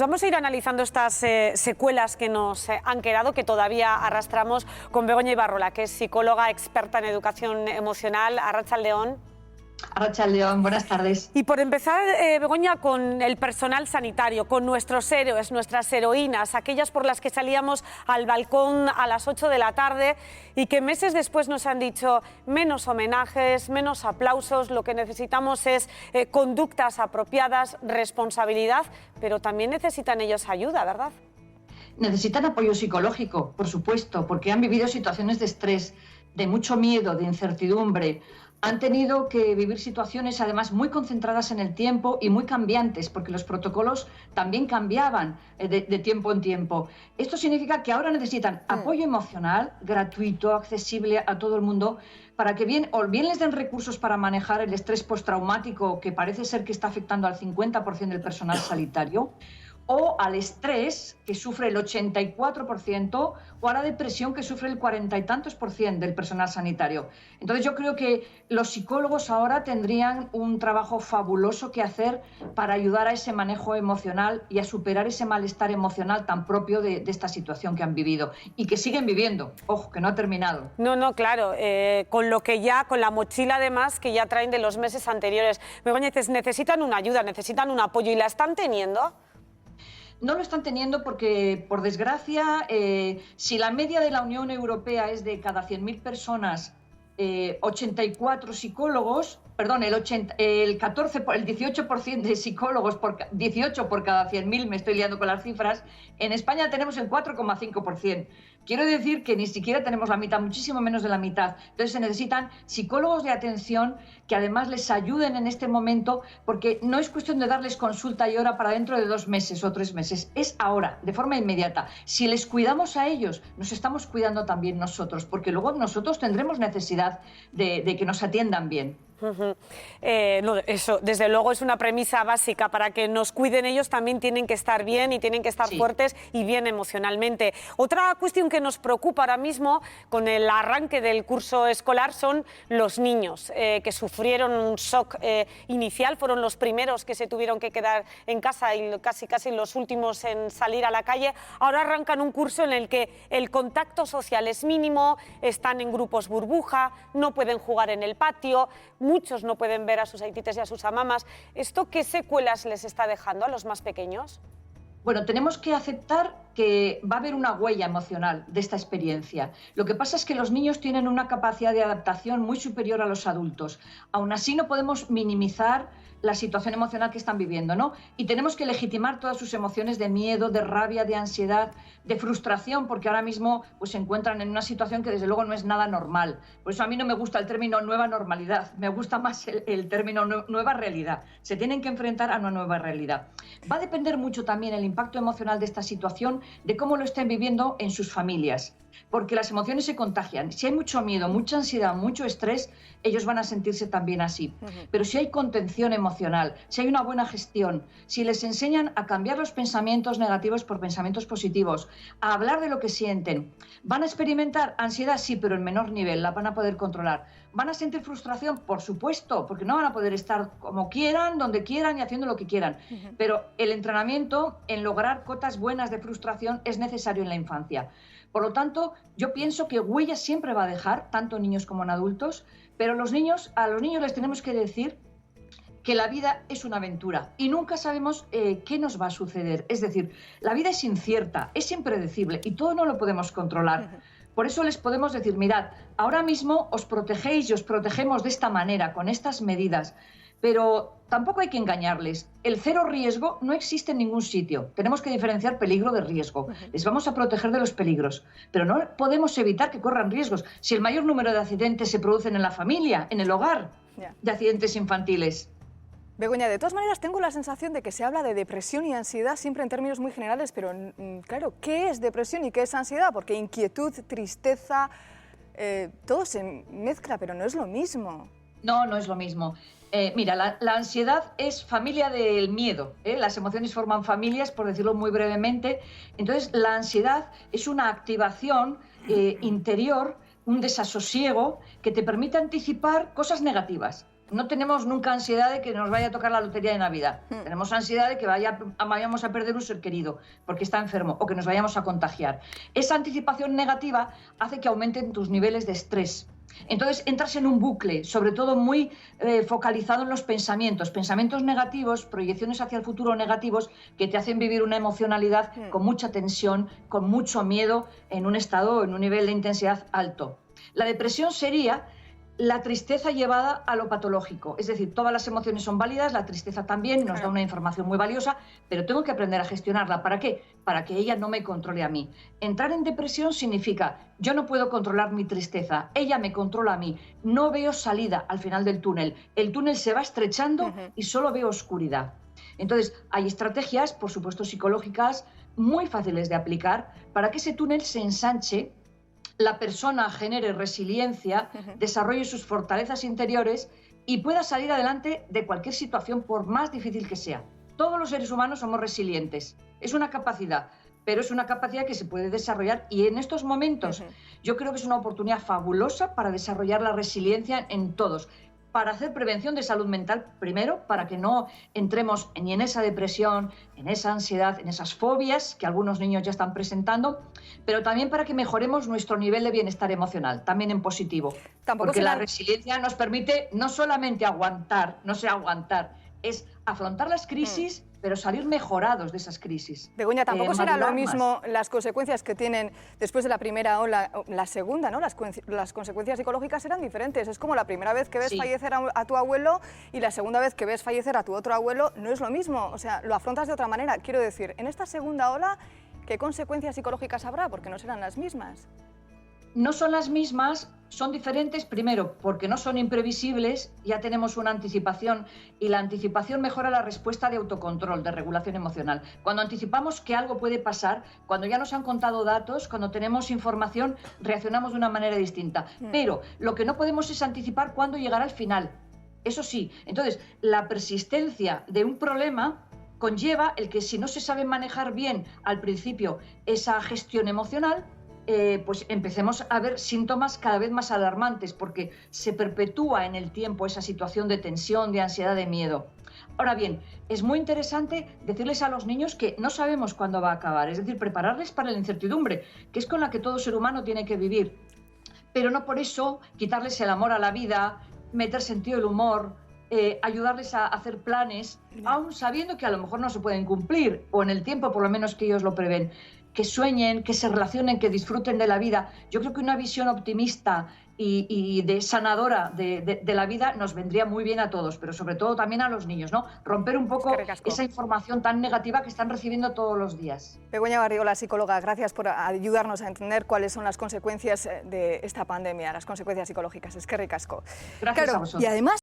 Vamos a ir analizando estas secuelas que nos han quedado, que todavía arrastramos, con Begoña Ibarrola, que es psicóloga experta en educación emocional. Arratsaldeon. Arratsaldeon, buenas tardes. Y por empezar, Begoña, con el personal sanitario, con nuestros héroes, nuestras heroínas, aquellas por las que salíamos al balcón a las 8 de la tarde y que meses después nos han dicho menos homenajes, menos aplausos, lo que necesitamos es conductas apropiadas, responsabilidad, pero también necesitan ellos ayuda, ¿verdad? Necesitan apoyo psicológico, por supuesto, porque han vivido situaciones de estrés, de mucho miedo, de incertidumbre. Han tenido que vivir situaciones además muy concentradas en el tiempo y muy cambiantes, porque los protocolos también cambiaban de tiempo en tiempo. Esto significa que ahora necesitan apoyo emocional, gratuito, accesible a todo el mundo, para que bien les den recursos para manejar el estrés postraumático, que parece ser que está afectando al 50% del personal sanitario, o al estrés, que sufre el 84%, o a la depresión, que sufre el 40 y tantos % del personal sanitario. Entonces yo creo que los psicólogos ahora tendrían un trabajo fabuloso que hacer para ayudar a ese manejo emocional y a superar ese malestar emocional tan propio de esta situación que han vivido y que siguen viviendo. Ojo, que no ha terminado. No, claro, con lo que ya, con la mochila además que ya traen de los meses anteriores. Begoña, necesitan una ayuda, necesitan un apoyo, ¿y la están teniendo? No lo están teniendo porque, por desgracia, si la media de la Unión Europea es de cada 100.000 personas, 84 psicólogos, perdón, el 18% de psicólogos, 18 por cada 100.000, me estoy liando con las cifras, en España tenemos el 4,5%. Quiero decir que ni siquiera tenemos la mitad, muchísimo menos de la mitad. Entonces se necesitan psicólogos de atención que además les ayuden en este momento, porque no es cuestión de darles consulta y hora para dentro de 2 meses o 3 meses, es ahora, de forma inmediata. Si les cuidamos a ellos, nos estamos cuidando también nosotros, porque luego nosotros tendremos necesidad de que nos atiendan bien. No, eso desde luego es una premisa básica. Para que nos cuiden ellos también tienen que estar bien y tienen que estar fuertes y bien emocionalmente. Otra cuestión que nos preocupa ahora mismo con el arranque del curso escolar son los niños que sufrieron un shock inicial, fueron los primeros que se tuvieron que quedar en casa y casi los últimos en salir a la calle. Ahora arrancan un curso en el que el contacto social es mínimo, están en grupos burbuja, no pueden jugar en el patio. Muchos no pueden ver a sus aitites y a sus amamas. ¿Esto qué secuelas les está dejando a los más pequeños? Bueno, tenemos que aceptar que va a haber una huella emocional de esta experiencia. Lo que pasa es que los niños tienen una capacidad de adaptación muy superior a los adultos. Aún así no podemos minimizar la situación emocional que están viviendo, ¿no? Y tenemos que legitimar todas sus emociones de miedo, de rabia, de ansiedad, de frustración, porque ahora mismo pues, se encuentran en una situación que desde luego no es nada normal. Por eso a mí no me gusta el término nueva normalidad, me gusta más el término nueva realidad. Se tienen que enfrentar a una nueva realidad. Va a depender mucho también el impacto emocional de esta situación, de cómo lo estén viviendo en sus familias, porque las emociones se contagian. Si hay mucho miedo, mucha ansiedad, mucho estrés, ellos van a sentirse también así. Pero si hay contención emocional, si hay una buena gestión, si les enseñan a cambiar los pensamientos negativos por pensamientos positivos, a hablar de lo que sienten, van a experimentar ansiedad, sí, pero en menor nivel, la van a poder controlar. ¿Van a sentir frustración? Por supuesto, porque no van a poder estar como quieran, donde quieran y haciendo lo que quieran. Pero el entrenamiento en lograr cotas buenas de frustración es necesario en la infancia. Por lo tanto, yo pienso que huella siempre va a dejar, tanto en niños como en adultos, pero a los niños les tenemos que decir que la vida es una aventura y nunca sabemos qué nos va a suceder. Es decir, la vida es incierta, es impredecible y todo no lo podemos controlar. Por eso les podemos decir, mirad, ahora mismo os protegéis y os protegemos de esta manera, con estas medidas, pero tampoco hay que engañarles. El cero riesgo no existe en ningún sitio. Tenemos que diferenciar peligro de riesgo. Les vamos a proteger de los peligros, pero no podemos evitar que corran riesgos. Si el mayor número de accidentes se producen en la familia, en el hogar, de accidentes infantiles. Begoña, de todas maneras tengo la sensación de que se habla de depresión y ansiedad siempre en términos muy generales, pero claro, ¿qué es depresión y qué es ansiedad? Porque inquietud, tristeza, todo se mezcla, pero no es lo mismo. No, no es lo mismo. Mira, la ansiedad es familia del miedo, ¿eh? Las emociones forman familias, por decirlo muy brevemente. Entonces, la ansiedad es una activación interior, un desasosiego que te permite anticipar cosas negativas. no tenemos nunca ansiedad de que nos vaya a tocar la lotería de Navidad. Tenemos ansiedad de que vayamos a perder un ser querido porque está enfermo o que nos vayamos a contagiar. Esa anticipación negativa hace que aumenten tus niveles de estrés. Entonces entras en un bucle, sobre todo muy focalizado en los pensamientos negativos, proyecciones hacia el futuro negativos que te hacen vivir una emocionalidad con mucha tensión, con mucho miedo, en un estado, en un nivel de intensidad alto. La depresión sería la tristeza llevada a lo patológico, es decir, todas las emociones son válidas, la tristeza también nos da una información muy valiosa, pero tengo que aprender a gestionarla. ¿Para qué? Para que ella no me controle a mí. Entrar en depresión significa, yo no puedo controlar mi tristeza, ella me controla a mí, no veo salida al final del túnel, el túnel se va estrechando y solo veo oscuridad. Entonces, hay estrategias, por supuesto psicológicas, muy fáciles de aplicar para que ese túnel se ensanche, la persona genere resiliencia, desarrolle sus fortalezas interiores y pueda salir adelante de cualquier situación, por más difícil que sea. Todos los seres humanos somos resilientes. Es una capacidad, pero es una capacidad que se puede desarrollar y en estos momentos yo creo que es una oportunidad fabulosa para desarrollar la resiliencia en todos. Para hacer prevención de salud mental, primero, para que no entremos ni en esa depresión, en esa ansiedad, en esas fobias que algunos niños ya están presentando, pero también para que mejoremos nuestro nivel de bienestar emocional, también en positivo. Porque la resiliencia nos permite no solamente aguantar, es afrontar las crisis, pero salir mejorados de esas crisis. Begoña, tampoco será lo mismo las consecuencias que tienen después de la primera ola, la segunda, ¿no? Las consecuencias psicológicas serán diferentes. Es como la primera vez que ves fallecer a tu abuelo y la segunda vez que ves fallecer a tu otro abuelo, no es lo mismo. O sea, lo afrontas de otra manera. Quiero decir, en esta segunda ola, ¿qué consecuencias psicológicas habrá? Porque no serán las mismas. No son las mismas, son diferentes, primero, porque no son imprevisibles, ya tenemos una anticipación y la anticipación mejora la respuesta de autocontrol, de regulación emocional. Cuando anticipamos que algo puede pasar, cuando ya nos han contado datos, cuando tenemos información, reaccionamos de una manera distinta. Pero lo que no podemos es anticipar cuándo llegará el final. Eso sí, entonces, la persistencia de un problema conlleva el que si no se sabe manejar bien al principio esa gestión emocional, pues empecemos a ver síntomas cada vez más alarmantes porque se perpetúa en el tiempo esa situación de tensión, de ansiedad, de miedo. Ahora bien, es muy interesante decirles a los niños que no sabemos cuándo va a acabar, es decir, prepararles para la incertidumbre, que es con la que todo ser humano tiene que vivir, pero no por eso quitarles el amor a la vida, meter sentido del humor, ayudarles a hacer planes, aún sabiendo que a lo mejor no se pueden cumplir, o en el tiempo por lo menos que ellos lo prevén. Que sueñen, que se relacionen, que disfruten de la vida. Yo creo que una visión optimista y sanadora de la vida nos vendría muy bien a todos, pero sobre todo también a los niños, ¿no? Romper un poco esa información tan negativa que están recibiendo todos los días. Begoña Barriola, psicóloga, gracias por ayudarnos a entender cuáles son las consecuencias de esta pandemia, las consecuencias psicológicas. Es que ricasco. Gracias a vosotros. Y además